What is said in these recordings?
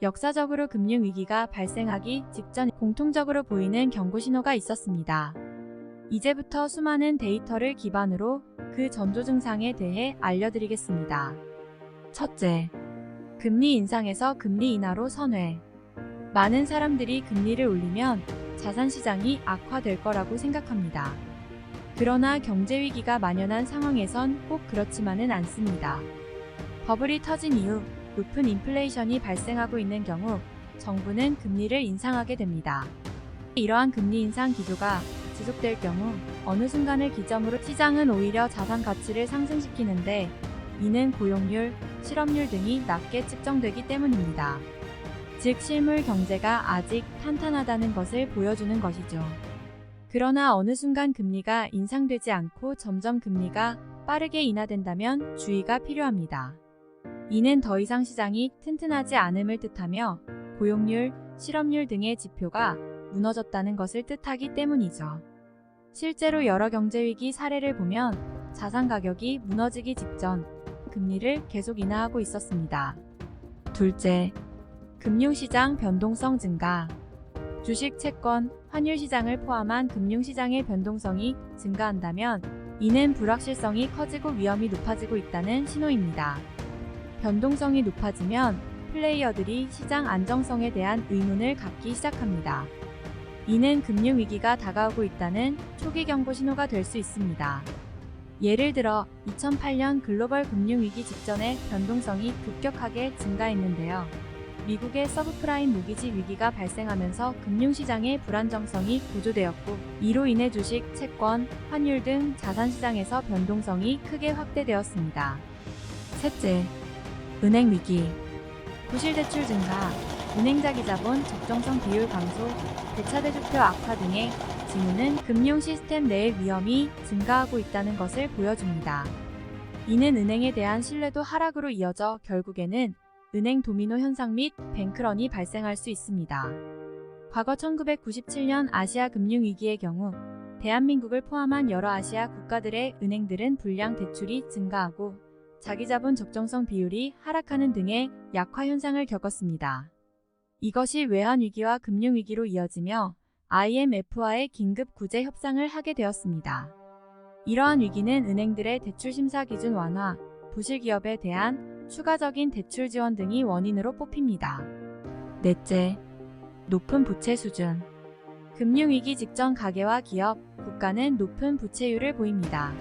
역사적으로 금융위기가 발생하기 직전 공통적으로 보이는 경고 신호가 있었습니다. 이제부터 수많은 데이터를 기반으로 그 전조 증상에 대해 알려드리겠습니다. 첫째, 금리 인상에서 금리 인하로 선회. 많은 사람들이 금리를 올리면 자산시장이 악화될 거라고 생각합니다. 그러나 경제위기가 만연한 상황에선 꼭 그렇지만은 않습니다. 버블이 터진 이후 높은 인플레이션이 발생하고 있는 경우 정부는 금리를 인상하게 됩니다. 이러한 금리 인상 기조가 지속될 경우 어느 순간을 기점으로 시장은 오히려 자산 가치를 상승시키는데 이는 고용률, 실업률 등이 낮게 측정되기 때문입니다. 즉 실물 경제가 아직 탄탄하다는 것을 보여주는 것이죠. 그러나 어느 순간 금리가 인상되지 않고 점점 금리가 빠르게 인하된다면 주의가 필요합니다. 이는 더 이상 시장이 튼튼하지 않음을 뜻하며 고용률, 실업률 등의 지표가 무너졌다는 것을 뜻하기 때문이죠. 실제로 여러 경제위기 사례를 보면 자산 가격이 무너지기 직전 금리를 계속 인하하고 있었습니다. 둘째, 금융시장 변동성 증가. 주식, 채권, 환율 시장을 포함한 금융시장의 변동성이 증가한다면 이는 불확실성이 커지고 위험이 높아지고 있다는 신호입니다. 변동성이 높아지면 플레이어들이 시장 안정성에 대한 의문을 갖기 시작합니다. 이는 금융위기가 다가오고 있다는 초기 경고 신호가 될 수 있습니다. 예를 들어 2008년 글로벌 금융위기 직전에 변동성이 급격하게 증가했는데요. 미국의 서브프라임 모기지 위기가 발생하면서 금융시장의 불안정성이 고조되었고 이로 인해 주식, 채권, 환율 등 자산시장에서 변동성이 크게 확대되었습니다. 셋째, 은행 위기. 부실대출 증가, 은행자기자본 적정성 비율 감소, 대차대조표 악화 등의 징후는 금융 시스템 내의 위험이 증가하고 있다는 것을 보여줍니다. 이는 은행에 대한 신뢰도 하락으로 이어져 결국에는 은행 도미노 현상 및 뱅크런이 발생할 수 있습니다. 과거 1997년 아시아 금융위기의 경우 대한민국을 포함한 여러 아시아 국가들의 은행들은 불량 대출이 증가하고 자기자본 적정성 비율이 하락하는 등의 약화 현상을 겪었습니다. 이것이 외환위기와 금융위기로 이어지며 IMF와의 긴급 구제 협상을 하게 되었습니다. 이러한 위기는 은행들의 대출 심사 기준 완화, 부실기업에 대한 추가적인 대출 지원 등이 원인으로 뽑힙니다. 넷째, 높은 부채 수준. 금융위기 직전 가계와 기업, 국가는 높은 부채율을 보입니다.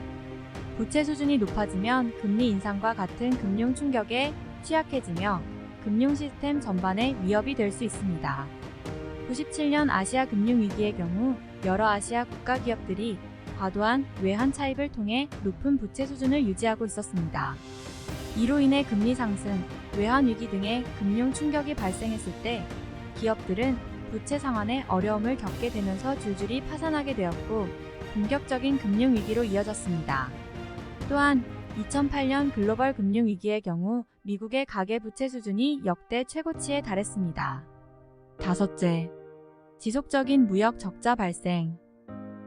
부채 수준이 높아지면 금리 인상과 같은 금융 충격에 취약해지며 금융 시스템 전반에 위협이 될 수 있습니다. 97년 아시아 금융위기의 경우 여러 아시아 국가 기업들이 과도한 외환 차입을 통해 높은 부채 수준을 유지하고 있었습니다. 이로 인해 금리 상승, 외환 위기 등의 금융 충격이 발생했을 때 기업들은 부채 상환에 어려움을 겪게 되면서 줄줄이 파산하게 되었고 본격적인 금융 위기로 이어졌습니다. 또한 2008년 글로벌 금융위기의 경우 미국의 가계부채 수준이 역대 최고치에 달했습니다. 다섯째, 지속적인 무역 적자 발생.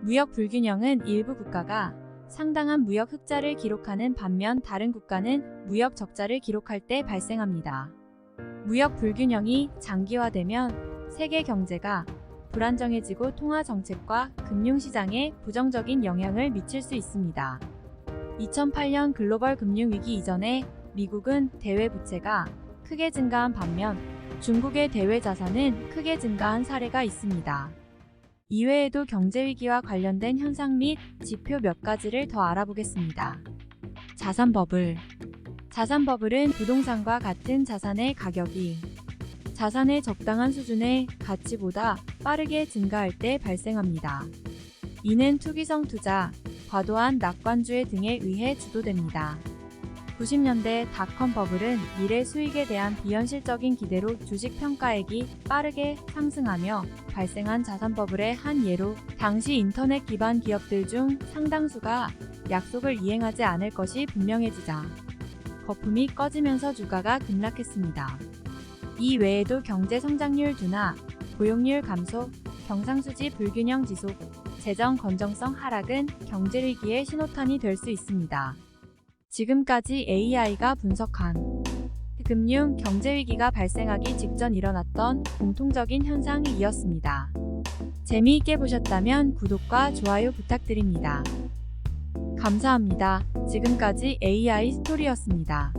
무역 불균형은 일부 국가가 상당한 무역 흑자를 기록하는 반면 다른 국가는 무역 적자를 기록할 때 발생합니다. 무역 불균형이 장기화되면 세계 경제가 불안정해지고 통화 정책과 금융시장에 부정적인 영향을 미칠 수 있습니다. 2008년 글로벌 금융위기 이전에 미국은 대외 부채가 크게 증가한 반면 중국의 대외 자산은 크게 증가한 사례가 있습니다. 이외에도 경제위기와 관련된 현상 및 지표 몇 가지를 더 알아보겠습니다. 자산 버블. 자산 버블은 부동산과 같은 자산의 가격이 자산의 적당한 수준의 가치보다 빠르게 증가할 때 발생합니다. 이는 투기성 투자, 과도한 낙관주의 등에 의해 주도됩니다. 90년대 닷컴 버블은 미래 수익에 대한 비현실적인 기대로 주식 평가액이 빠르게 상승하며 발생한 자산 버블의 한 예로 당시 인터넷 기반 기업들 중 상당수가 약속을 이행하지 않을 것이 분명해지자 거품이 꺼지면서 주가가 급락했습니다. 이 외에도 경제 성장률 둔화, 고용률 감소, 경상수지 불균형 지속, 재정 건전성 하락은 경제위기의 신호탄이 될 수 있습니다. 지금까지 AI가 분석한 금융 경제 위기가 발생하기 직전 일어났던 공통적인 현상이었습니다. 재미있게 보셨다면 구독과 좋아요 부탁드립니다. 감사합니다. 지금까지 AI 스토리였습니다.